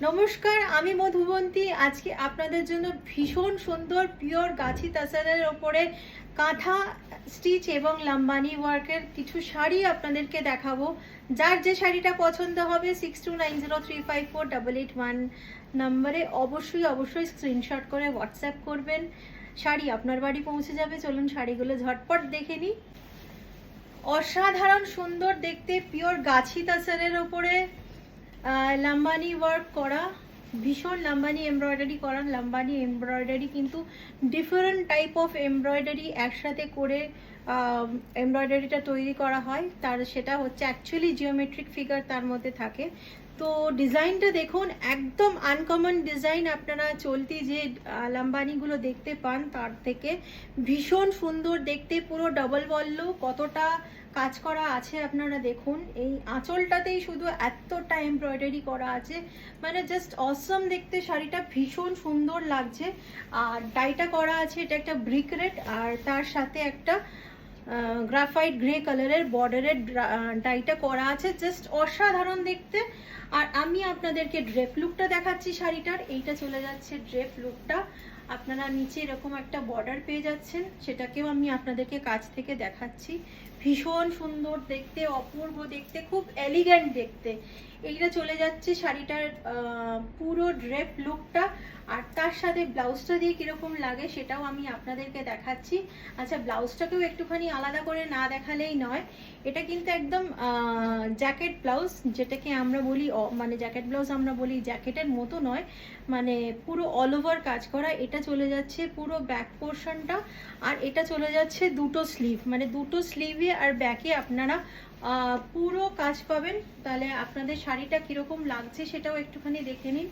নমস্কার, আমি মধুবন্তী। আজকে আপনাদের জন্য ভীষণ সুন্দর পিওর গাছি তাসারের ওপরে কাঁথা স্টিচ এবং লাম্বানি ওয়ার্কের কিছু শাড়ি আপনাদেরকে দেখাবো। যার যে শাড়িটা পছন্দ হবে 6290354881 নম্বরে অবশ্যই স্ক্রিনশট করে হোয়াটসঅ্যাপ করবেন। শাড়ি আপনার বাড়ি পৌঁছে যাবে। চলুন শাড়িগুলো ঝটপট দেখে নিই। অসাধারণ সুন্দর দেখতে পিওর গাছি তাসারের ওপরে লাম্বানি ওয়ার্ক করা, ভীষণ লাম্বানি এমব্রয়ডারি করা। লাম্বানি এমব্রয়ডারি কিন্তু ডিফারেন্ট টাইপ অফ এমব্রয়ডারি একসাথে করে এমব্রয়ডারিটা তৈরি করা হয়। সেটা হচ্ছে অ্যাকচুয়ালি জিওমেট্রিক ফিগার তার মধ্যে থাকে। তো ডিজাইনটা দেখুন, একদম আনকমন ডিজাইন। আপনারা চলতি যে লাম্বানিগুলো দেখতে পান তার থেকে ভীষণ সুন্দর দেখতে। পুরো ডাবল বল্লো কতটা কাজ করা আছে আপনারা দেখুন। এই আঁচলটাতেই শুধু এতটা এমব্রয়ডারি করা আছে, মানে জাস্ট অসম দেখতে। শাড়িটা ভীষণ সুন্দর লাগছে। আর ডাইটা করা আছে, এটা একটা ব্রিক রেড, আর তার সাথে একটা গ্রাফাইট গ্রে কালারের বর্ডারের ডাইটা করা আছে। জাস্ট অসাধারণ দেখতে। আর আমি আপনাদেরকে ড্রেপ লুকটা দেখাচ্ছি শাড়িটার। এইটা চলে যাচ্ছে ড্রেপ লুকটা। আপনারা নিচে এরকম একটা বর্ডার পেয়ে যাচ্ছেন, সেটাকেও আমি আপনাদেরকে কাছ থেকে দেখাচ্ছি। ভীষণ সুন্দর দেখতে, অপূর্ব দেখতে, খুব এলিগ্যান্ট দেখতে। এইটা চলে যাচ্ছে শাড়িটার পুরো ড্রেপ লুকটা। আর তার সাথে ব্লাউজটা দিয়ে কিরকম লাগে সেটাও আমি আপনাদেরকে দেখাচ্ছি। আচ্ছা, ব্লাউজটাকেও একটুখানি আলাদা করে না দেখালেই নয়। এটা কিন্তু একদম জ্যাকেট ব্লাউজ, যেটাকে আমরা বলি মানে জ্যাকেট ব্লাউজ আমরা বলি, জ্যাকেটের মতো নয়, মানে পুরো অল ওভার কাজ করা। এটা চলে যাচ্ছে পুরো ব্যাক পোর্শনটা, আর এটা চলে যাচ্ছে দুটো স্লিভ, মানে দুটো স্লিভে আর ব্যাকে আপনারা পুরো কাজ পাবেন। তাহলে আপনাদের শাড়িটা কিরকম লাগছে সেটাও একটুখানি দেখে নিন।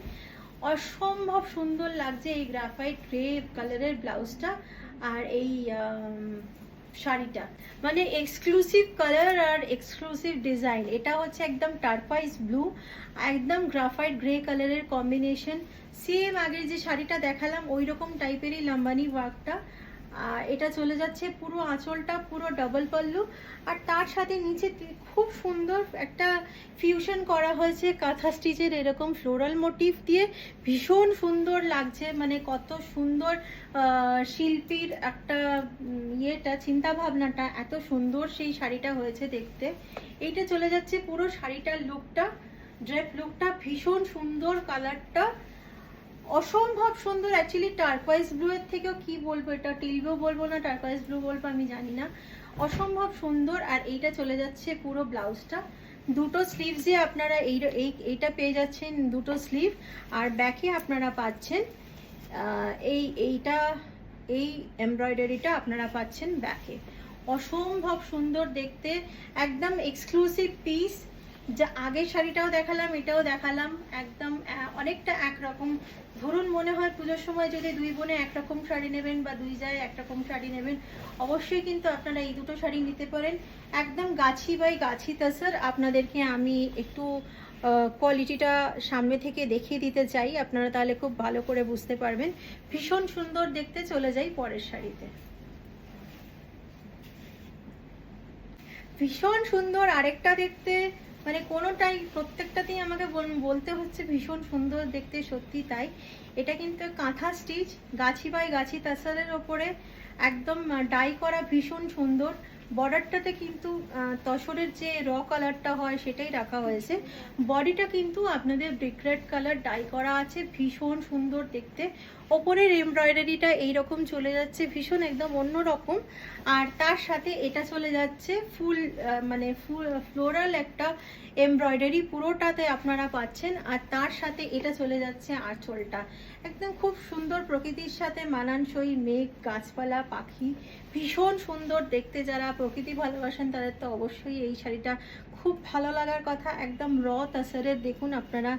অসম্ভব সুন্দর লাগছে এই গ্রাফাইট গ্রে কালারের ব্লাউজটা আর এই শাড়িটা, মানে এক্সক্লুসিভ কালার আর এক্সক্লুসিভ ডিজাইন। এটা হচ্ছে একদম টারকোয়াইজ ব্লু, একদম গ্রাফাইট গ্রে কালারের কম্বিনেশন। সেম আগের যে শাড়িটা দেখালাম ওই রকম টাইপেরই লাম্বানি ওয়ার্কটা। আর এটা চলে যাচ্ছে পুরো আঁচলটা পুরো ডাবল পাল্লু, আর তার সাথে নিচে খুব সুন্দর একটা ফিউশন করা হয়েছে কাঁথা স্টিচের এরকম ফ্লোরাল মোটিভ দিয়ে। ভীষণ সুন্দর লাগছে, মানে কত সুন্দর শিল্পীর একটা ইয়েটা, চিন্তা ভাবনাটা, এত সুন্দর সেই শাড়িটা হয়েছে দেখতে। এইটা চলে যাচ্ছে পুরো শাড়িটার লুকটা, ড্রেপ লুকটা। ভীষণ সুন্দর কালারটা, অসম্ভব সুন্দর। অ্যাকচুয়ালি টারকোয়াইজ ব্লু এর থেকেও কি বলবো, এটা টিল ব্লু বলবো না টারকোয়াইজ ব্লু বলবো আমি জানি না, অসম্ভব সুন্দর। আর এইটা চলে যাচ্ছে পুরো ব্লাউজটা। দুটো স্লিভসে আপনারা এইটা পেয়ে যাচ্ছেন, দুটো স্লিভ। আর ব্যাকে আপনারা পাচ্ছেন এই এমব্রয়ডারিটা আপনারা পাচ্ছেন ব্যাকে। অসম্ভব সুন্দর দেখতে, একদম এক্সক্লুসিভ পিস। যা আগের শাড়িটাও দেখালাম এটাও দেখালাম, একদম অনেকটা একরকম। ধরুন মনে হয় পুজোর সময় যদি দুই বোনে একরকম শাড়ি নেবেন বা দুই যায় একরকম শাড়ি নেবেন, অবশ্যই কিন্তু আপনারা এই দুটো শাড়ি নিতে পারেন। একদম গাছি বাই গাছি তাসার। আপনাদেরকে আমি একটু কোয়ালিটিটা সামনে থেকে দেখিয়ে দিতে চাই, আপনারা তাহলে খুব ভালো করে বুঝতে পারবেন। ভীষণ সুন্দর দেখতে। চলে যাই পরের শাড়িতে। ভীষণ সুন্দর আরেকটা দেখতে, মানে কোনোটাই প্রত্যেকটাতেই আমাকে বলতে হচ্ছে ভীষণ সুন্দর দেখতে, সত্যি তাই। এটা কিন্তু কাঁথা স্টিচ গাছি বাই গাছি তাসারের ওপরে, একদম ডাই করা, ভীষণ সুন্দর। বর্ডারটাতে কিন্তু তসরের যে র কালারটা হয় সেটাই রাখা হয়েছে। বডিটা কিন্তু আপনাদের ব্রিক রেড কালার ডাই করা আছে, ভীষণ সুন্দর দেখতে। ওপরের এমব্রয়ডারিটা এইরকম চলে যাচ্ছে, ভীষণ একদম অন্য রকম। আর তার সাথে এটা চলে যাচ্ছে ফুল, মানে ফুল ফ্লোরাল একটা এমব্রয়ডারি পুরোটাতে আপনারা পাচ্ছেন। আর তার সাথে এটা চলে যাচ্ছে আঁচলটা, একদম খুব সুন্দর প্রকৃতির সাথে মানানসই। মেঘ, গাছপালা, পাখি, ভীষণ সুন্দর দেখতে। যারা প্রকৃতি ভালোবাসেন তাদের তো অবশ্যই এই শাড়িটা খুব ভালো লাগার কথা। একদম র তাসারের দেখুন আপনারা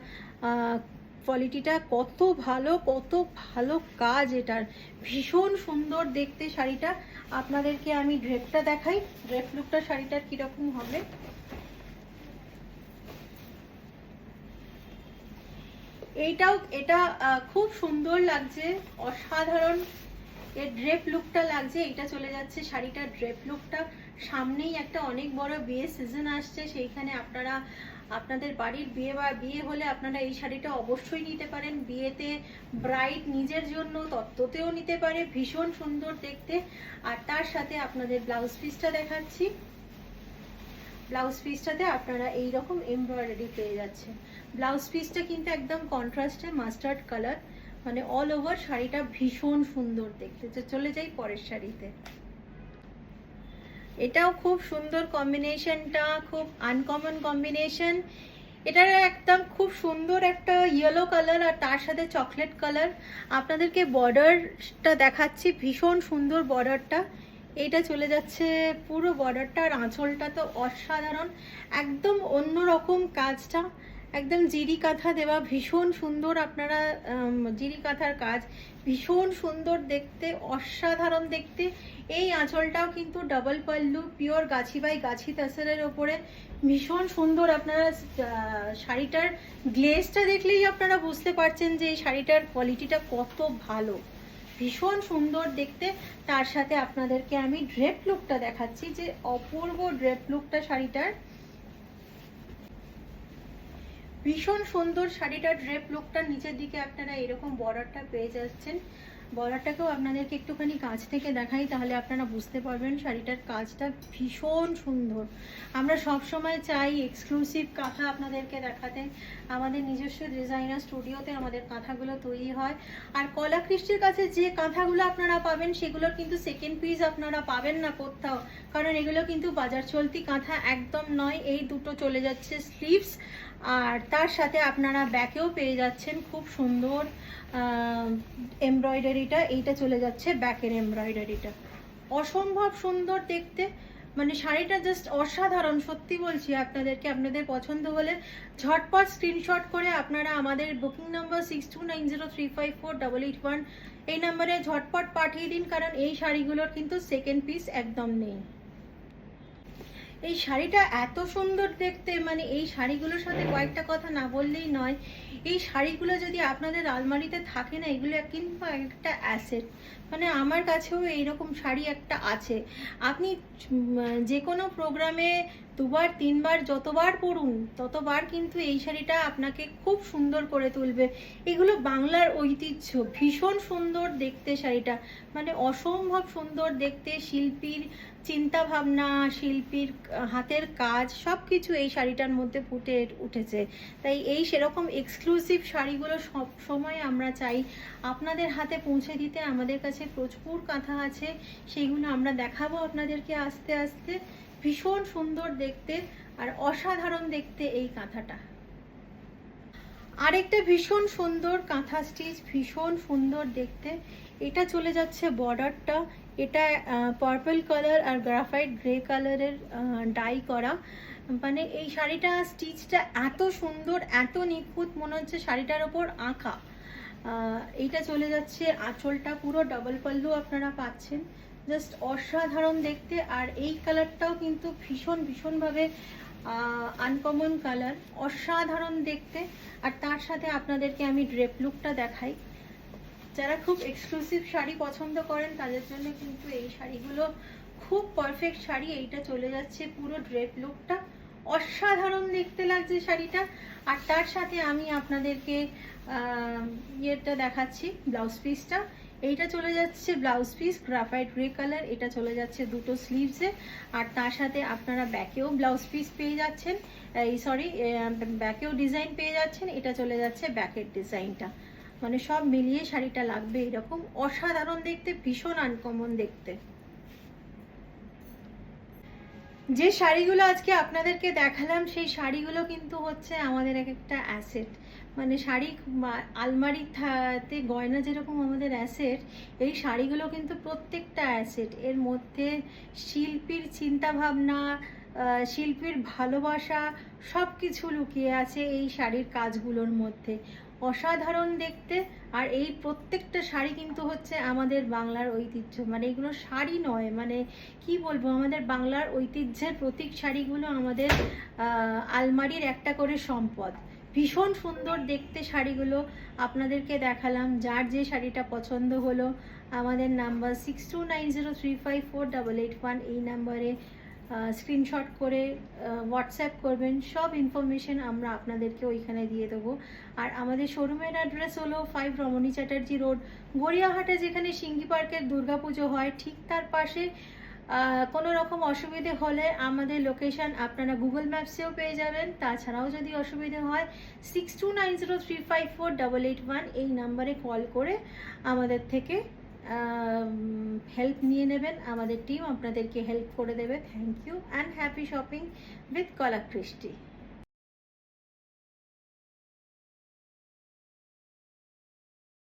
কোয়ালিটিটা কত ভালো, কত ভালো কাজ এটার। ভীষণ সুন্দর দেখতে শাড়িটা। আপনাদেরকে আমি ড্রেপটা দেখাই, ড্রেপ লুকটা শাড়িটার কিরকম হবে। এটা খুব সুন্দর লাগছে, অসাধারণ এর ড্রেপ লুকটা লাগছে। এটা চলে যাচ্ছে শাড়িটার ড্রেপ লুকটা। সামনেই একটা অনেক বড় বিয়ে সিজন আসছে, সেইখানে আপনারা আপনাদের বাড়ির বিয়ে হলে আপনারা এই শাড়িটা অবশ্যই নিতে পারেন। বিয়েতে ব্রাইড নিজের জন্য তত্ত্বতেও নিতে পারে, ভীষণ সুন্দর দেখতে। আর তার সাথে আপনাদের ব্লাউজ পিসটা দেখাচ্ছি। ব্লাউজ পিসটাতে আপনারা এইরকম এমব্রয়ডারি পেয়ে যাচ্ছেন। ব্লাউজ পিসটা কিন্তু একদম কন্ট্রাস্টে মাস্টার্ড কালার, মানে অল ওভার শাড়িটা ভীষণ সুন্দর দেখতে। চলে যাই পরের শাড়িতে। এটাও খুব সুন্দর কম্বিনেশনটা, খুব আনকমন কম্বিনেশন। এটার একদম খুব সুন্দর একটা ইয়েলো কালার আর তার সাথে চকলেট কালার। আপনাদেরকে বর্ডারটা দেখাচ্ছি, ভীষণ সুন্দর বর্ডারটা। এইটা চলে যাচ্ছে পুরো বর্ডারটা, আর আঁচলটা তো অসাধারণ, একদম অন্যরকম কাজটা, একদম জিরি কাঁথা দেওয়া, ভীষণ সুন্দর। আপনারা জিরি কাঁথার কাজ ভীষণ সুন্দর দেখতে, অসাধারণ দেখতে। এই আঁচলটাও কিন্তু double pallu, pure Gachhi by গাছি তাসরের ওপরে, ভীষণ সুন্দর। আপনারা শাড়িটার গ্লেজটা দেখলেই আপনারা বুঝতে পারছেন যে এই শাড়িটার কোয়ালিটিটা কত ভালো, ভীষণ সুন্দর দেখতে। তার সাথে আপনাদেরকে আমি ড্রেপ লুকটা দেখাচ্ছি, যে অপূর্ব ড্রেপ লুকটা শাড়িটার, ভীষণ সুন্দর শাড়িটার ড্রেপ লুকটা। নিচের দিকে আপনারা এরকম বর্ডারটা পেয়ে যাচ্ছেন। বর্ডারটাকেও আপনাদেরকে একটুখানি কাছ থেকে দেখাই, তাহলে আপনারা বুঝতে পারবেন শাড়িটার কাজটা ভীষণ সুন্দর। আমরা সব সময় চাই এক্সক্লুসিভ কাঁথা আপনাদেরকে দেখাতে। আমাদের নিজস্ব ডিজাইনার স্টুডিওতে আমাদের কাঁথাগুলো তৈরি হয়। আর কলাকৃষ্টির কাছে যে কাঁথাগুলো আপনারা পাবেন সেগুলোর কিন্তু সেকেন্ড পিস আপনারা পাবেন না কোথাও, কারণ এগুলো কিন্তু বাজার চলতি কাঁথা একদম নয়। এই দুটো চলে যাচ্ছে স্লিভস, আর তার সাথে আপনারা ব্যাকেও পেয়ে যাচ্ছেন খুব সুন্দর এমব্রয়ডারিটা। এইটা চলে যাচ্ছে ব্যাকের এমব্রয়ডারিটা, অসম্ভব সুন্দর দেখতে। মানে শাড়িটা জাস্ট অসাধারণ, সত্যি বলছি আপনাদেরকে। আপনাদের পছন্দ হলে ঝটপট স্ক্রিনশট করে আপনারা আমাদের বুকিং নাম্বার 6290354881 এই নাম্বারে ঝটপট পাঠিয়ে দিন, কারণ এই শাড়িগুলোর কিন্তু সেকেন্ড পিস একদম নেই। এই শাড়িটা এত সুন্দর দেখতে, মানে এই শাড়িগুলোর সাথে কয়েকটা কথা না বললেই নয়। এই শাড়িগুলো যদি আপনাদের আলমারিতে থাকে না, এগুলো কিন্তু একটা অ্যাসেট। মানে আমার কাছেও এইরকম শাড়ি একটা আছে। আপনি যে কোনো প্রোগ্রামে দুবার তিনবার যতবার পরুন ততবার কিন্তু এই শাড়িটা আপনাকে খুব সুন্দর করে তুলবে। এগুলো বাংলার ঐতিহ্য, ভীষণ সুন্দর দেখতে শাড়িটা, মানে অসম্ভব সুন্দর দেখতে। শিল্পীর চিন্তা ভাবনা, শিল্পীর হাতের কাজ সব কিছু এই শাড়িটার মধ্যে ফুটে উঠেছে। তাই এই সেরকম এক্সক্লুসিভ শাড়িগুলো সব সময় আমরা চাই আপনাদের হাতে পৌঁছে দিতে। আমাদের কাছে প্রচুর কাঁথা আছে, সেগুলো আমরা দেখাবো আপনাদেরকে আস্তে আস্তে। ভীষণ সুন্দর দেখতে আর অসাধারণ দেখতে এই কাঁথাটা। আরেকটা ভীষণ সুন্দর কাঁথা স্টিচ, ভীষণ সুন্দর দেখতে। এটা চলে যাচ্ছে বর্ডারটা, এটা পার্পল কালার আর গ্রাফাইট গ্রে কালারের ডাই করা। মানে এই শাড়িটা স্টিচটা এত সুন্দর, এত নিখুঁত, মনে হচ্ছে শাড়িটার ওপর আঁকা। এইটা চলে যাচ্ছে আঁচলটা, পুরো ডাবল পাল্লু আপনারা পাচ্ছেন, জাস্ট অসাধারণ দেখতে। আর এই কালারটাও কিন্তু ভীষণভাবে আনকমন কালার, অসাধারণ দেখতে। আর তার সাথে আপনাদেরকে আমি ড্রেপ লুকটা দেখাই। যারা খুব এক্সক্লুসিভ শাড়ি পছন্দ করেন তাদের জন্য কিন্তু এই শাড়িগুলো খুব পারফেক্ট শাড়ি। এইটা চলে যাচ্ছে পুরো ড্রেপ লুকটা, অসাধারণ দেখতে লাগছে শাড়িটা। আর তার সাথে আমি আপনাদেরকে ইয়েটা দেখাচ্ছি, ব্লাউজ পিসটা। এইটা চলে যাচ্ছে blouse piece graphite grey colour, এটা চলে যাচ্ছে দুটো স্লিভসে। আর তার সাথে আপনারা ব্যাকেও ব্লাউজ পিস পেয়ে যাচ্ছেন, ব্যাকেও ডিজাইন পেয়ে যাচ্ছেন। এটা চলে যাচ্ছে ব্যাকের ডিজাইনটা, মানে সব মিলিয়ে শাড়িটা লাগবে এরকম অসাধারণ দেখতে, ভীষণ আনকমন দেখতে। যে শাড়িগুলো আজকে আপনাদেরকে দেখালাম সেই শাড়িগুলো কিন্তু হচ্ছে আমাদের এক একটা অ্যাসেট। মানে শাড়ি আলমারিতে গয়না যেরকম আমাদের অ্যাসেট, এই শাড়িগুলো কিন্তু প্রত্যেকটা অ্যাসেট। এর মধ্যে শিল্পীর চিন্তা ভাবনা, শিল্পীর ভালোবাসা সব কিছু লুকিয়ে আছে এই শাড়ির কাজগুলোর মধ্যে, অসাধারণ দেখতে। আর এই প্রত্যেকটা শাড়ি কিন্তু হচ্ছে আমাদের বাংলার ঐতিহ্য। মানে এগুলো শাড়ি নয়, মানে কি বলবো, আমাদের বাংলার ঐতিহ্যের প্রতীক শাড়িগুলো আমাদের আলমারির একটা করে সম্পদ। ভীষণ সুন্দর দেখতে শাড়িগুলো আপনাদেরকে দেখালাম। যার যে শাড়িটা পছন্দ হলো আমাদের নাম্বার 6290354881 এই নাম্বারে স্ক্রিনশট করে হোয়াটসঅ্যাপ করবেন, সব ইনফরমেশন আমরা আপনাদেরকে ওইখানে দিয়ে দেবো। আর আমাদের শোরুমের অ্যাড্রেস হলো 5 রমণী চ্যাটার্জি রোড, গড়িয়াহাটে, যেখানে সিঙ্গি পার্কের দুর্গাপুজো হয় ঠিক তার পাশে। কোনো রকম অসুবিধে হলে আমাদের লোকেশন আপনারা গুগল ম্যাপসেও পেয়ে যাবেন। তাছাড়াও যদি অসুবিধে হয় 6290354881 এই নাম্বারে কল করে আমাদের থেকে হেল্প নিয়ে নেবেন। আমাদের টিম আপনাদেরকে হেল্প করে দেবে। Thank you and happy shopping with Kalakristi.